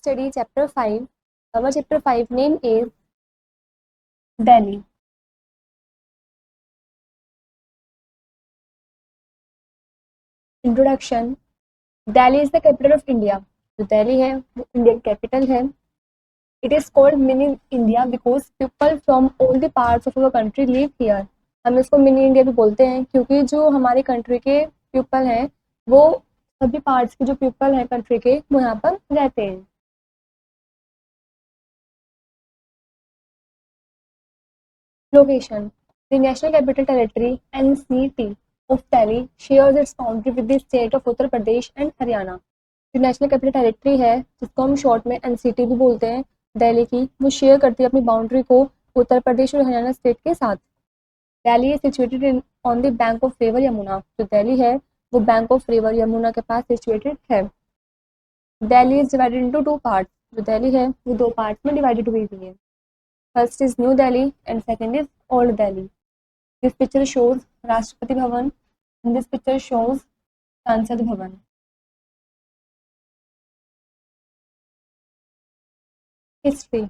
study chapter 5. Our chapter 5 name is Delhi. Introduction. Delhi is the capital of India. जो दिल्ली है वो Indian capital है. It is called mini India because people from all the parts of our country live here. हम इसको mini India भी बोलते हैं क्योंकि जो हमारे कंट्री के पीपल हैं वो सभी पार्ट्स के जो पीपल हैं कंट्री के वो यहाँ पर रहते हैं. Location. The National Capital Territory (NCT) of Delhi shares its boundary with the state of Uttar Pradesh and Haryana. जो नेशनल कैपिटल टेरिटरी है जिसको हम शॉर्ट में एनसीटी भी बोलते हैं दिल्ली की, वो शेयर करती है अपनी बाउंड्री को उत्तर प्रदेश और हरियाणा स्टेट के साथ. Delhi is situated on the bank of river Yamuna. जो दिल्ली है वो बैंक ऑफ रिवर यमुना के पास सिचुएटेड है. Delhi is divided into two parts. जो दिल्ली है वो दो पार्ट्स में डिवाइडेड हुई है. First is New Delhi and second is Old Delhi. This picture shows Rashtrapati Bhavan and this picture shows Sansad Bhavan. History.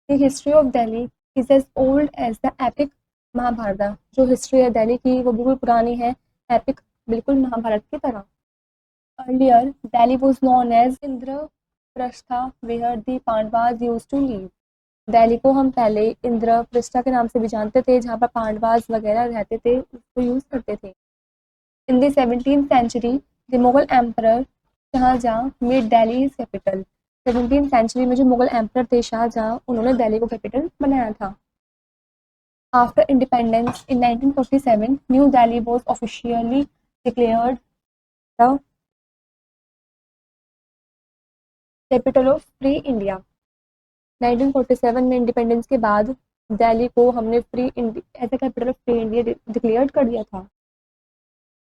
The history of Delhi is as old as the epic Mahabharata. जो history है दिल्ली की वो बिल्कुल पुरानी है, epic बिल्कुल महाभारत की तरह. Earlier, Delhi was known as Indraprastha where the Pandavas used to live. Delhi को हम पहले इंद्रप्रस्था के नाम से भी जानते थे जहाँ पर पांडवास वगैरह रहते थे, उसको यूज करते थे. In the 17th century the Mughal emperor Shahjahan made Delhi his capital. 17th century में जो मुगल एम्परर थे शाहजहां, उन्होंने दिल्ली को कैपिटल बनाया था. After independence in 1947 New Delhi was officially declared the capital of free India. 1947 में इंडिपेंडेंस के बाद दिल्ली को हमने free India as a capital of free India declare कर दिया था.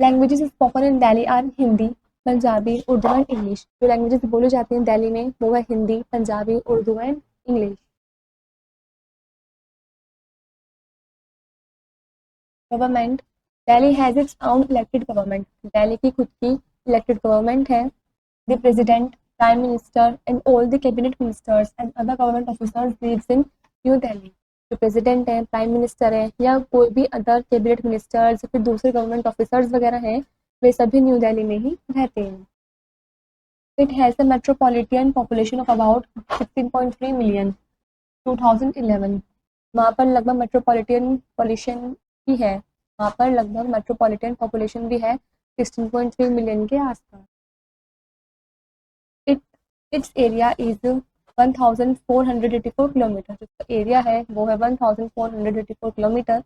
Languages spoken in Delhi are Hindi, Punjabi, Urdu and English. जो लैंग्वेजेस बोली जाती हैं दिल्ली में वो है Hindi, Punjabi, Urdu and English. Government. Delhi has its own elected government. Delhi की खुद की इलेक्टेड गवर्नमेंट है. The president, Prime Minister and all the cabinet ministers and other government officers lives in New Delhi. जो प्रेसिडेंट है, प्राइम मिनिस्टर है या कोई भी अदर कैबिनेट मिनिस्टर्स या फिर दूसरे गवर्नमेंट ऑफिसर्स वगैरह हैं, वे सभी न्यू दिल्ली में ही रहते हैं. It has a metropolitan population of about 16.3 million 2011. वहाँ पर लगभग मेट्रोपॉलिटन पॉपुलेशन भी है, वहाँ पर लगभग मेट्रोपॉलिटन पॉपुलेशन भी है 16.3 मिलियन के आसपास. Its area is 1484 kilometre. जो एरिया है वो है 1484 kilometre.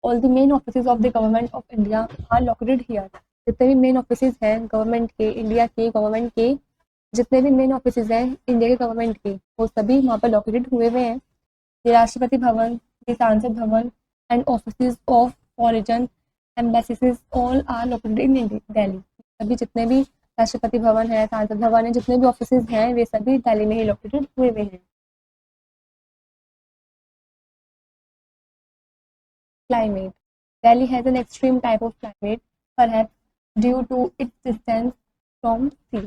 All the main offices of the government of India are located here. जितने भी मेन ऑफिसेज हैं गवर्नमेंट के, इंडिया के गवर्नमेंट के, जितने भी मेन ऑफिसेज हैं इंडिया के गवर्नमेंट के, वो सभी वहाँ पर लोकेटेड हुए हुए हैं. The Rashtrapati Bhavan, the Sansad Bhavan and offices of foreign embassies all are located in Delhi. सभी जितने भी राष्ट्रपति भवन है, सांसद भवन है, जितने भी ऑफिसेज हैं वे सभी दिल्ली में ही लोकेटेड हुए हुए हैं. Climate. Delhi has an extreme type of climate perhaps due to its distance from sea.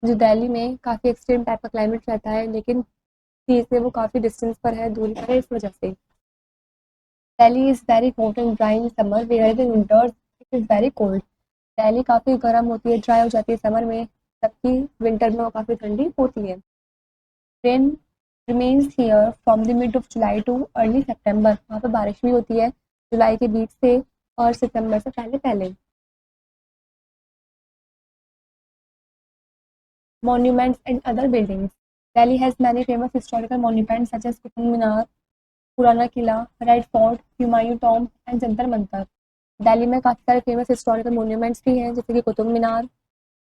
जो दिल्ली में काफ़ी एक्सट्रीम टाइप का क्लाइमेट रहता है लेकिन सी से वो काफ़ी डिस्टेंस पर है, दूरी पर है, इस वजह से. Delhi is very hot and dry in summer wear in winters it is very cold. Delhi काफ़ी गर्म होती है, ड्राई हो जाती है समर में, जबकि विंटर में वो काफ़ी ठंडी होती है. Rain remains here from the mid of July to early September. वहाँ पर बारिश भी होती है जुलाई के बीच से और सितंबर से पहले पहले. Monuments and other buildings. Delhi has many famous historical monuments such as Qutub Minar, Purana Qila, Red Fort, Humayun Tomb and Jantar Mantar. Delhi में काफ़ी सारे फेमस हिस्टोरिकल मोन्यूमेंट्स भी हैं जैसे कि Qutub Minar,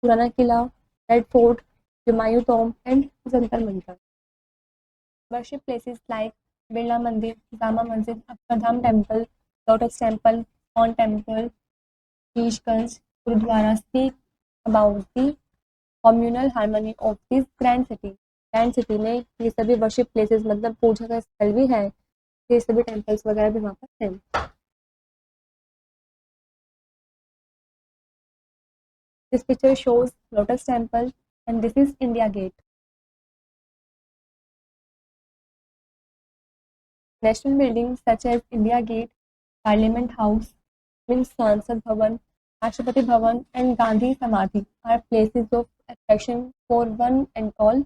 Purana Qila, Red Fort, Humayun Tomb and Jantar Mantar. Worship places like Birla Mandir, Jama Masjid, Akshardham Temple, Lotus Temple, on temple, Sheeshganj Gurudwara speak about the communal harmony of this grand city. Grand city में ये सभी वर्शिप प्लेसेस मतलब पूजा का स्थल भी है, ये सभी टेम्पल्स वगैरह भी वहाँ पर हैं. This picture shows Lotus Temple and this is India Gate. National building such as India Gate, Parliament House, means Sansad Bhavan, Rashtrapati Bhavan and Gandhi Samadhi are places of attraction for one and all.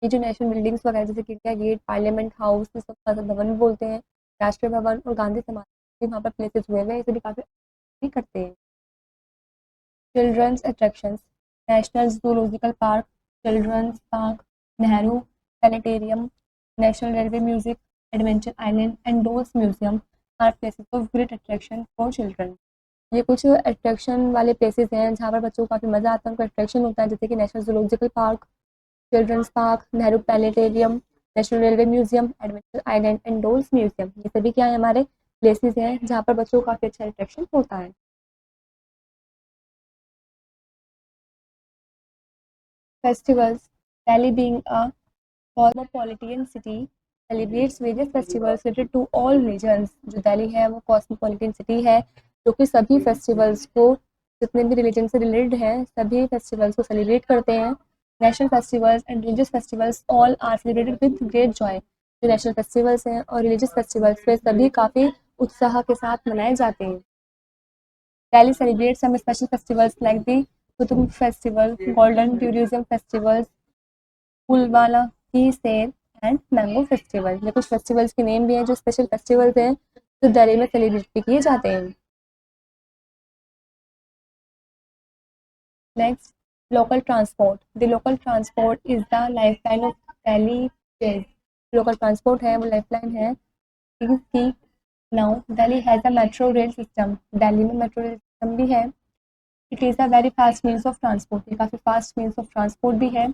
ये जो नेशनल बिल्डिंग्स वगैरह जैसे कि इंडिया गेट, पार्लियामेंट हाउस, ये सब संसद भवन भी बोलते हैं, राष्ट्रीय भवन और गांधी समाधि वहाँ पर प्लेसेस हुए हुए हैं, इसे भी काफ़ी करते हैं। Children's attractions, national zoological park, children's park, Nehru planetarium, national railway museum, adventure island and dolls museum are places of great attraction for children. ये कुछ अट्रैक्शन वाले प्लेसेस हैं जहाँ पर बच्चों को काफ़ी मज़ा आता है, उनका अट्रैक्शन होता है, जैसे कि national zoological park, children's park, Nehru planetarium, national railway museum, adventure island and dolls museum. ये सभी क्या है, हमारे प्लेसेस हैं जहाँ पर बच्चों को काफ़ी अच्छा अट्रैक्शन होता है। Festivals. Delhi being a cosmopolitan city celebrates various festivals related to all regions। जो दिल्ली है वो कॉस्मोपॉलिटन सिटी है जो कि सभी फेस्टिवल्स को, जितने भी रिलीजन से रिलेटेड हैं, सभी फेस्टिवल्स को सेलिब्रेट करते हैं। National festivals and religious festivals all are celebrated with great joy. जो नेशनल फेस्टिवल्स हैं और रिलीजियस फेस्टिवल्स वे सभी काफ़ी उत्साह के साथ मनाए जाते हैं। Delhi celebrates some special festivals like the Qutub Festival, Golden Tourism Festival, Phoolwala की सेल एंड मैंगो फेस्टिवल। ये कुछ फेस्टिवल्स के नेम भी हैं जो स्पेशल फेस्टिवल्स हैं जो दिल्ली में सेलिब्रेट भी किए जाते हैं। Next, local transport. The local transport is the lifeline of Delhi. Local transport है वो लाइफलाइन है इसकी। Now Delhi has a metro rail system. Delhi में मेट्रो रेल सिस्टम भी है। It is a very fast means of transport. ये काफ़ी फास्ट मीन्स ऑफ ट्रांसपोर्ट भी है।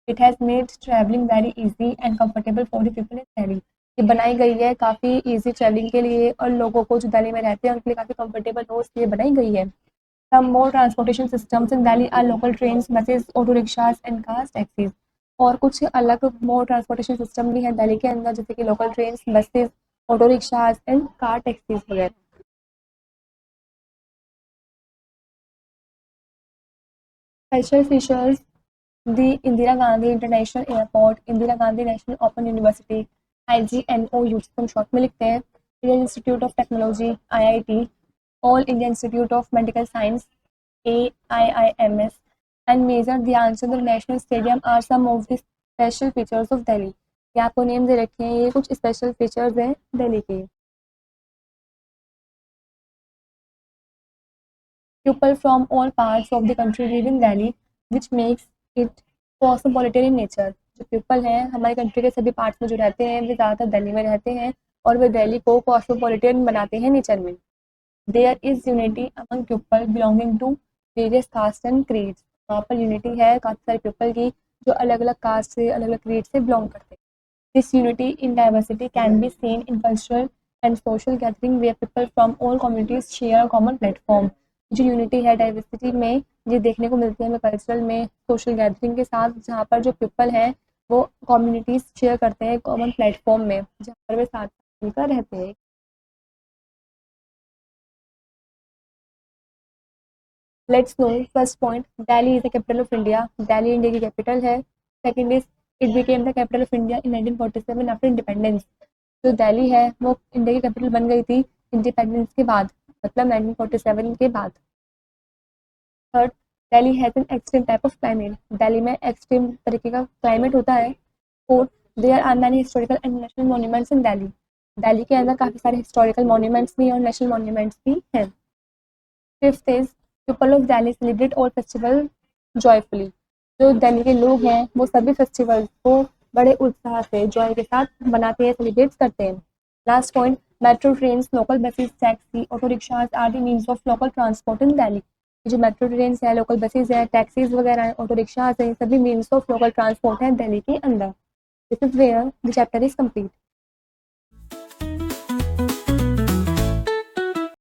It has made travelling very easy and comfortable for the people in Delhi. ये बनाई गई है काफ़ी इजी ट्रैवलिंग के लिए और लोगों को जो दिल्ली में रहते हैं उनके लिए काफ़ी कंफर्टेबल हो इसलिए बनाई गई है। Some more transportation systems in Delhi are local trains, buses, auto rickshaws and cars, taxis. और कुछ अलग मोर ट्रांसपोर्टेशन सिस्टम भी हैं दिल्ली के अंदर, जैसे कि local trains, buses, auto rickshaws and car taxis वगैरह। Cultural features, the Indira Gandhi International Airport, Indira Gandhi National Open University, IGNOU जिसको हम शॉर्ट में लिखते हैं, Indian Institute of Technology IIT, All India Institute of Medical Science AIIMS and Major Dhyanchand National Stadium are some of the special features of Delhi. ये आपको name दे रखे हैं, ये कुछ स्पेशल फीचर्स हैं दिल्ली के। People from all parts of the country live in Delhi, which makes it cosmopolitan in nature। जो people हैं हमारे कंट्री के सभी पार्ट्स में जो रहते हैं वे ज़्यादातर दिल्ली में रहते हैं और वे दिल्ली को कॉस्मोपॉलिटन बनाते हैं नेचर में। There is unity among people belonging to various caste and creeds. वहाँ पर यूनिटी है काफ़ी सारे पीपल की जो अलग अलग कास्ट से, अलग अलग क्रीड से बिलोंग करते हैं। This unity in diversity can be seen in cultural and social gathering where people from all communities share common platform. जो यूनिटी है डाइवर्सिटी में ये देखने को मिलती है हमें कल्चरल में, सोशल गैदरिंग के साथ, जहाँ पर जो पीपल हैं वो कम्युनिटीज शेयर करते हैं कॉमन प्लेटफॉर्म में, जहाँ पर वे साथ मिलकर रहते हैं। Let's no first point, Delhi is the capital of India. Delhi India की कैपिटल है। Second is it became the capital of India in 1947 after independence. जो दिल्ली है वो इंडिया की कैपिटल बन गई थी इंडिपेंडेंस के बाद, मतलब 1947 के बाद। Third, Delhi has an extreme type of climate. Delhi में एक्सट्रीम तरीके का क्लाइमेट होता है। Fourth, there are many historical and national monuments in Delhi. Delhi के अंदर काफ़ी सारे हिस्टोरिकल मॉन्यूमेंट्स भी और नेशनल मॉन्यूमेंट्स भी हैं। Fifth is people of Delhi celebrate all festival joyfully. जो दिल्ली के लोग हैं वो सभी फेस्टिवल्स को बड़े उत्साह से, जॉय के साथ मनाते हैं, सेलिब्रेट करते हैं। Last point, metro trains, local buses, taxi, auto rickshaws are the means of local transport in Delhi. जो मेट्रो ट्रेन्स है, लोकल बसेस हैं, टैक्सीज वगैरह हैं, ऑटो रिक्शाज हैं, सभी मीन्स ऑफ लोकल ट्रांसपोर्ट हैं दिल्ली के अंदर। This is where the chapter is complete.